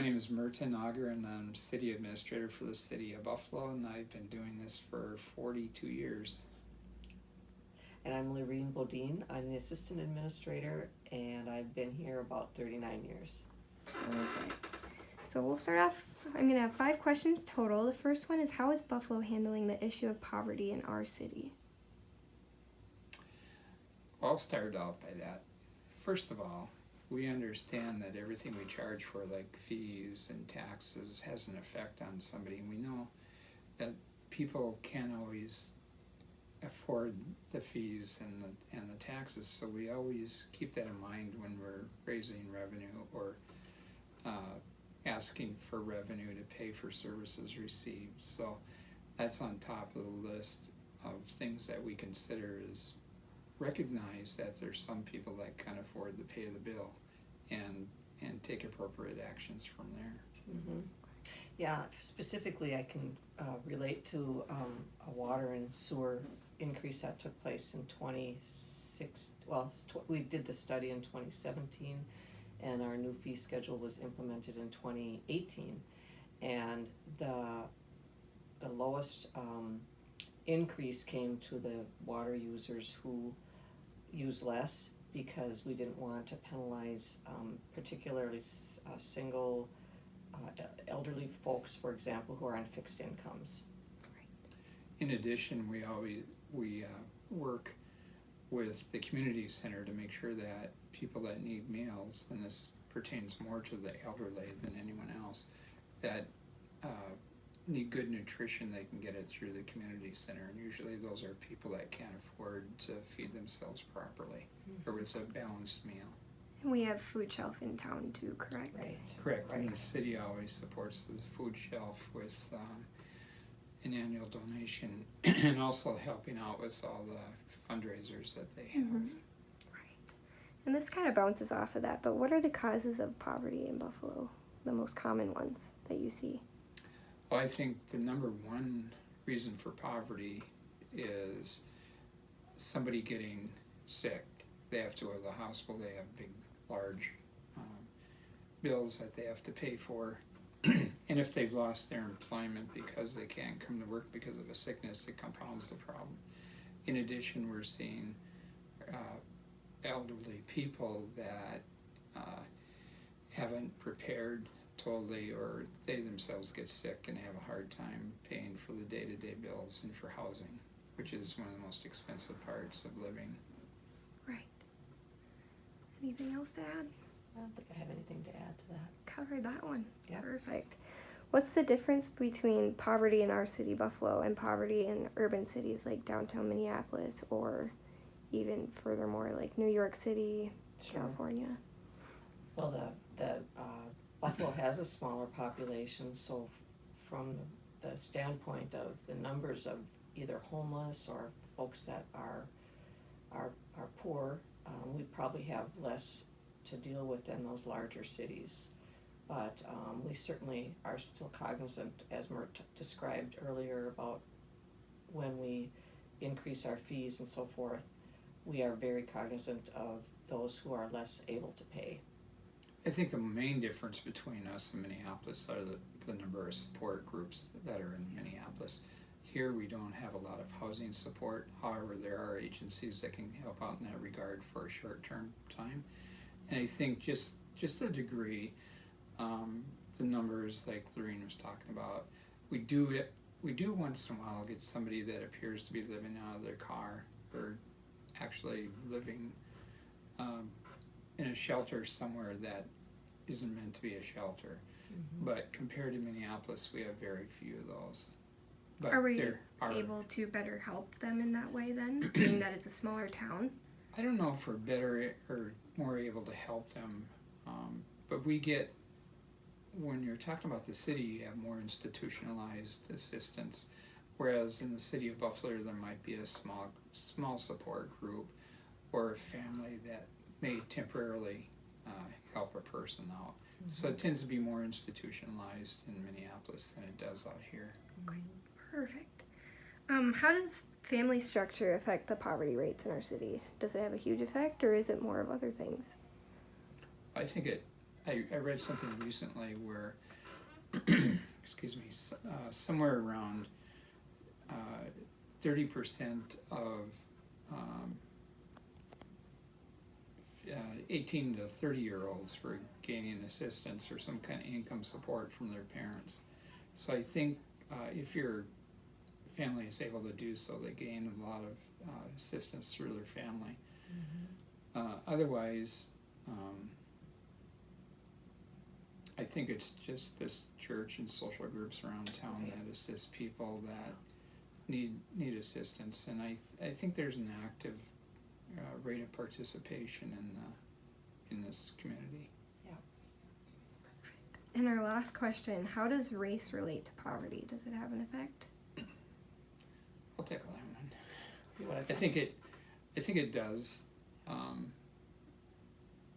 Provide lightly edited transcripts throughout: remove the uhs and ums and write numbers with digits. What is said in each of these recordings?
name is Merton Auger, and I'm City Administrator for the City of Buffalo, and I've been doing this for 42 years. And I'm Lorene Bodine. I'm the Assistant Administrator, and I've been here about 39 years. Perfect. So we'll start off. I'm going to have 5 questions total. The first one is, how is Buffalo handling the issue of poverty in our city? I'll start out by that. First of all, we understand that everything we charge for, like fees and taxes, has an effect on somebody. And we know that people can't always afford the fees and the taxes, so we always keep that in mind when we're raising revenue or asking for revenue to pay for services received. So that's on top of the list of things that we consider is recognize that there's some people that can't afford to pay the bill and take appropriate actions from there. Mm-hmm. Yeah, specifically I can relate to a water and sewer increase that took place in 26, we did the study in 2017, and our new fee schedule was implemented in 2018, and the lowest increase came to the water users who use less, because we didn't want to penalize particularly single elderly folks, for example, who are on fixed incomes. In addition, we work with the community center to make sure that people that need meals, and this pertains more to the elderly than anyone else, that need good nutrition, they can get it through the community center, and usually those are people that can't afford to feed themselves properly, or with a balanced meal. And we have food shelf in town too, correct? Correct, Right. and the city always supports the food shelf with an annual donation, and also helping out with all the fundraisers that they have. Mm-hmm. Right. And this kind of bounces off of that, but what are the causes of poverty in Buffalo, the most common ones that you see? Well, I think the number one reason for poverty is somebody getting sick. They have to go to the hospital, they have big, large bills that they have to pay for. And if they've lost their employment because they can't come to work because of a sickness, it compounds the problem. In addition, we're seeing elderly people that haven't prepared totally, or they themselves get sick and have a hard time paying for the day-to-day bills and for housing, which is one of the most expensive parts of living. Right. Anything else to add? I don't think I have anything to add to that. Covered that one. Yeah. Perfect. What's the difference between poverty in our city, Buffalo, and poverty in urban cities like downtown Minneapolis, or even furthermore like New York City, Sure. California? Well, the Buffalo has a smaller population, so from the standpoint of the numbers of either homeless or folks that are poor, we probably have less to deal with than those larger cities. But we certainly are still cognizant, as Mert described earlier, about when we increase our fees and so forth, we are very cognizant of those who are less able to pay. I think the main difference between us and Minneapolis are the number of support groups that are in Minneapolis. Here we don't have a lot of housing support. However, there are agencies that can help out in that regard for a short-term time. And I think just the degree, the numbers like Lorene was talking about, we do once in a while get somebody that appears to be living out of their car, or actually living in a shelter somewhere that isn't meant to be a shelter. Mm-hmm. But compared to Minneapolis, we have very few of those. But are we able to better help them in that way then, being that it's a smaller town? I don't know if we're better or more able to help them, but we get, when you're talking about the city, you have more institutionalized assistance, whereas in the city of Buffalo there might be a small support group or a family that may temporarily help a person out. Mm-hmm. So it tends to be more institutionalized in Minneapolis than it does out here. Okay. Perfect. How does family structure affect the poverty rates in our city? Does it have a huge effect, or is it more of other things? I think it I read something recently where, excuse me, somewhere around 30% of um, 18 to 30-year-olds were gaining assistance or some kind of income support from their parents. So I think if your family is able to do so, they gain a lot of assistance through their family. Otherwise, I think it's just this church and social groups around town that assist people that need assistance, and I think there's an active rate of participation in this community. And our last question, how does race relate to poverty? Does it have an effect? I'll tackle that one. I think it does.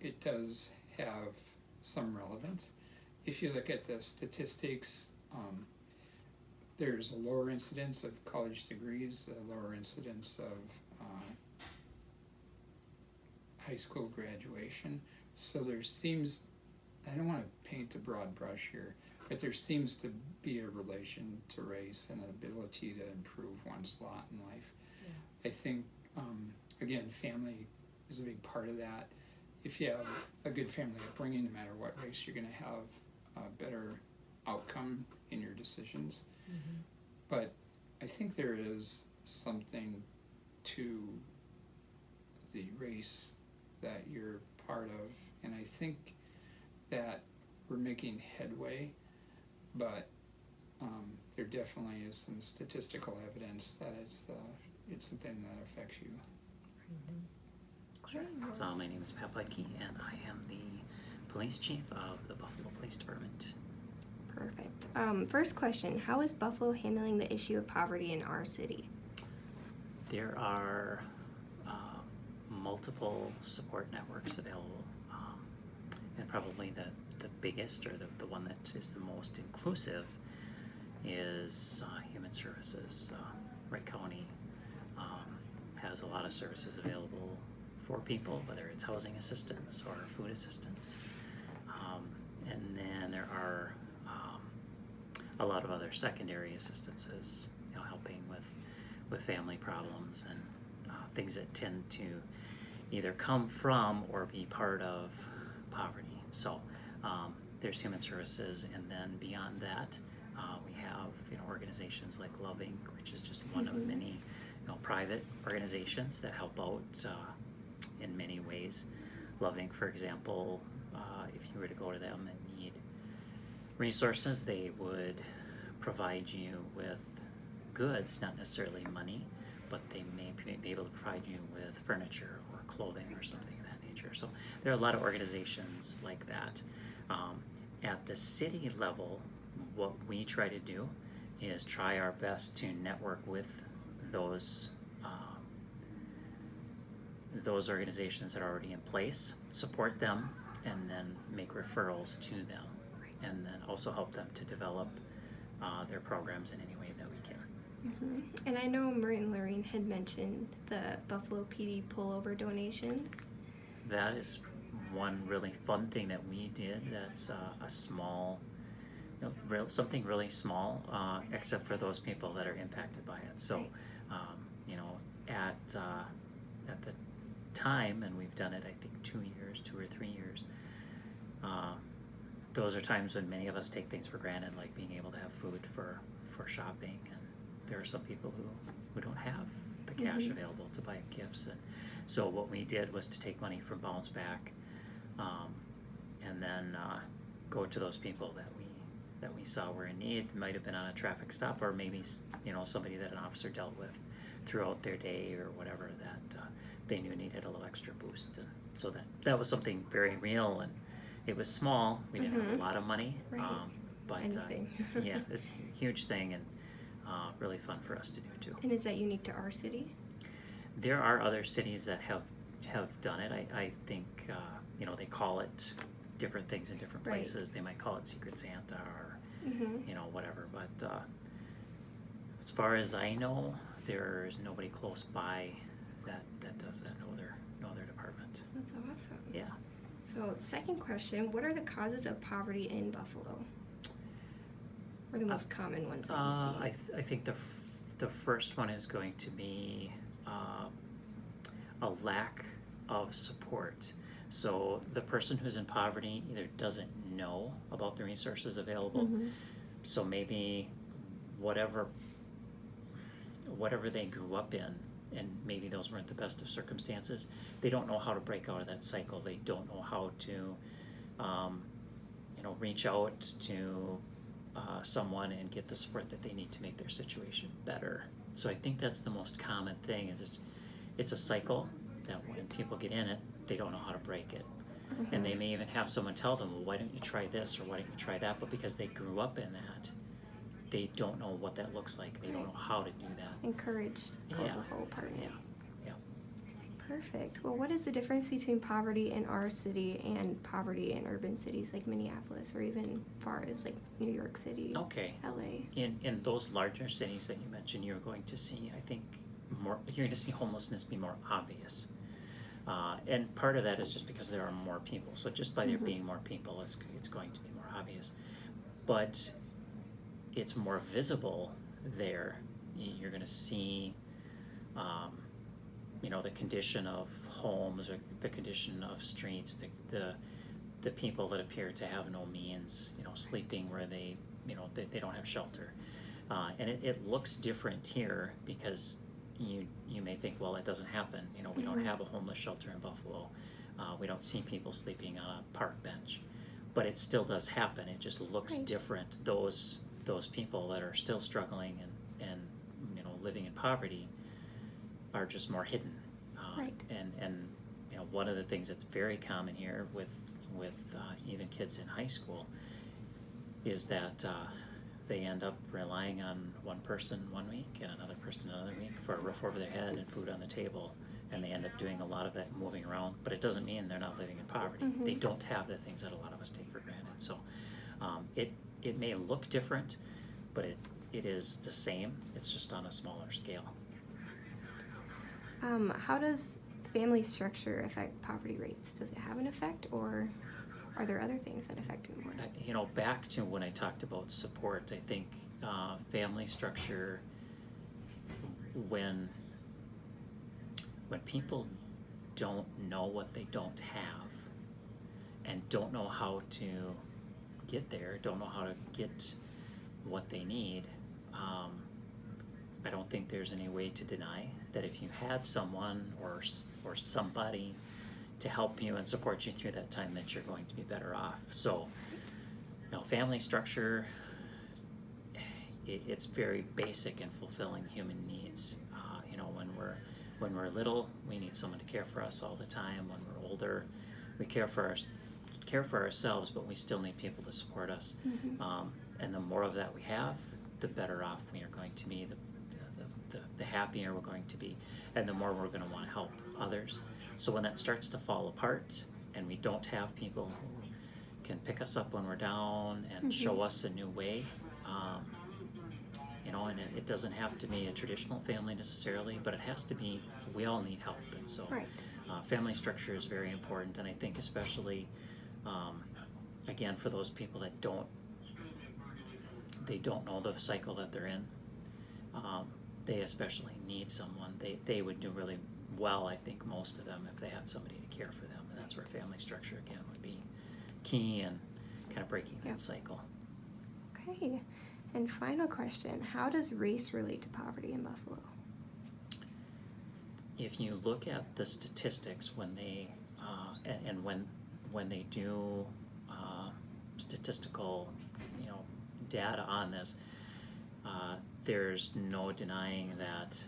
It does have some relevance. If you look at the statistics, there's a lower incidence of college degrees, a lower incidence of high school graduation. So there seems, I don't want to paint a broad brush here, but there seems to be a relation to race and an ability to improve one's lot in life. I think, again, family is a big part of that. If you have a good family upbringing, no matter what race, you're going to have a better outcome in your decisions. But I think there is something to the race that you're part of, and I think that we're making headway, but there definitely is some statistical evidence that it's something that affects you. Sure. So my name is Pt.1 and I am the police chief of the Buffalo Police Department. Perfect. First question, how is Buffalo handling the issue of poverty in our city? There are multiple support networks available, and probably the biggest, or the one that is the most inclusive, is Human Services. Wright County has a lot of services available for people, whether it's housing assistance or food assistance. And then there are a lot of other secondary assistances, helping with family problems and things that tend to either come from or be part of poverty. So there's Human Services, and then beyond that, we have organizations like Loving, which is just one of many private organizations that help out in many ways. Loving, for example, if you were to go to them and need resources, they would provide you with goods, not necessarily money, but they may be able to provide you with furniture or clothing or something of that nature. So there are a lot of organizations like that. At the city level, what we try to do is try our best to network with those organizations that are already in place, support them, and then make referrals to them, and then also help them to develop their programs in any way that we can. And I know Marie and Lorraine had mentioned the Buffalo PD pullover donations. That is one really fun thing that we did. That's a small, something really small, except for those people that are impacted by it. So, at the time, and we've done it, I think 2 or 3 years. Those are times when many of us take things for granted, like being able to have food for shopping, and there are some people who don't have the cash available to buy gifts. And so what we did was to take money from Bounce Back, and then go to those people that we saw were in need. It might have been on a traffic stop, or maybe somebody that an officer dealt with throughout their day or whatever, that they knew needed a little extra boost. And so that was something very real, and it was small. We didn't have a lot of money, but yeah, it's a huge thing, and really fun for us to do too. And is that unique to our city? There are other cities that have done it. I think they call it different things in different places. They might call it Secret Santa or whatever. But as far as I know, there's nobody close by that does that. No other department. That's awesome. Yeah. So, second question, what are the causes of poverty in Buffalo? Or the most common ones that you see? I think the first one is going to be a lack of support. So the person who's in poverty either doesn't know about the resources available, so maybe whatever they grew up in, and maybe those weren't the best of circumstances, they don't know how to break out of that cycle. They don't know how to reach out to someone and get the support that they need to make their situation better. So I think that's the most common thing, is it's a cycle that when people get in it, they don't know how to break it. And they may even have someone tell them, well, why don't you try this, or why don't you try that? But because they grew up in that, they don't know what that looks like. They don't know how to do that. Encouraged goes Yeah. the whole part. Yeah. Perfect. Well, what is the difference between poverty in our city and poverty in urban cities like Minneapolis, or even far as like New York City, Okay. LA? In those larger cities that you mentioned, you're going to see, I think, you're going to see homelessness be more obvious. And part of that is just because there are more people. So just by there being more people, it's going to be more obvious. But it's more visible there. You're going to see, the condition of homes, or the condition of streets, the people that appear to have no means, sleeping where they don't have shelter. And it looks different here because you may think, well, it doesn't happen. We don't have a homeless shelter in Buffalo. We don't see people sleeping on a park bench, but it still does happen. It just looks different. Those people that are still struggling and living in poverty are just more hidden. And one of the things that's very common here with even kids in high school is that they end up relying on one person one week and another person another week for a roof over their head and food on the table, and they end up doing a lot of that moving around. But it doesn't mean they're not living in poverty. They don't have the things that a lot of us take for granted. So it may look different, but it is the same. It's just on a smaller scale. How does family structure affect poverty rates? Does it have an effect, or are there other things that affect it more? Back to when I talked about support, I think family structure, when people don't know what they don't have and don't know how to get there, don't know how to get what they need, I don't think there's any way to deny that if you had someone or somebody to help you and support you through that time, that you're going to be better off. So, family structure, it's very basic in fulfilling human needs. When we're little, we need someone to care for us all the time. When we're older, we care for ourselves, but we still need people to support us. And the more of that we have, the better off we are going to be. The happier we're going to be, and the more we're going to want to help others. So when that starts to fall apart, and we don't have people who can pick us up when we're down and show us a new way, and it doesn't have to be a traditional family necessarily, but it has to be, we all need help. And so family structure is very important, and I think especially, again, for those people that don't know the cycle that they're in, they especially need someone. They would do really well, I think, most of them, if they had somebody to care for them. And that's where family structure, again, would be key in kind of breaking that cycle. Okay. And final question, how does race relate to poverty in Buffalo? If you look at the statistics when they when they do statistical data on this, there's no denying that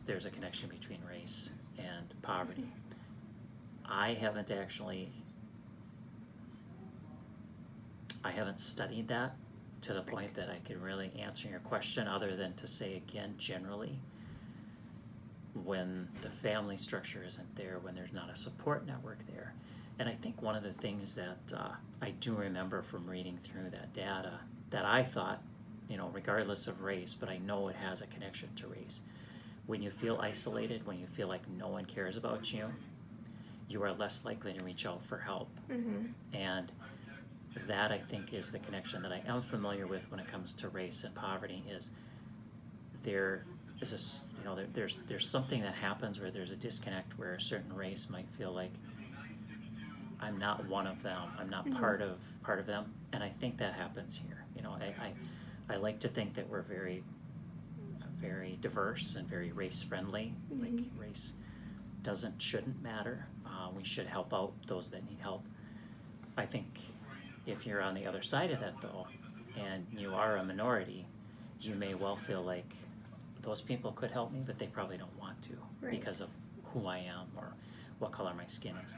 there's a connection between race and poverty. I haven't studied that to the point that I could really answer your question, other than to say, again, generally, when the family structure isn't there, when there's not a support network there. And I think one of the things that I do remember from reading through that data that I thought, regardless of race, but I know it has a connection to race. When you feel isolated, when you feel like no one cares about you, you are less likely to reach out for help. Mm-hmm. And that, I think, is the connection that I am familiar with when it comes to race and poverty. Is there is this, you know, there's something that happens where there's a disconnect where a certain race might feel like I'm not one of them, I'm not part of them, and I think that happens here. You know, I like to think that we're very diverse and very race friendly. Like race shouldn't matter. We should help out those that need help. I think if you're on the other side of that though, and you are a minority, you may well feel like those people could help me, but they probably don't want to Right. because of who I am or what color my skin is.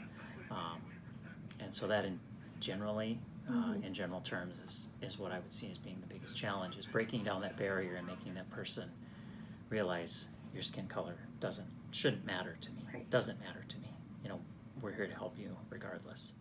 And so that in general terms is what I would see as being the biggest challenge, is breaking down that barrier and making that person realize your skin color shouldn't matter to me. Right. Doesn't matter to me. You know, we're here to help you regardless.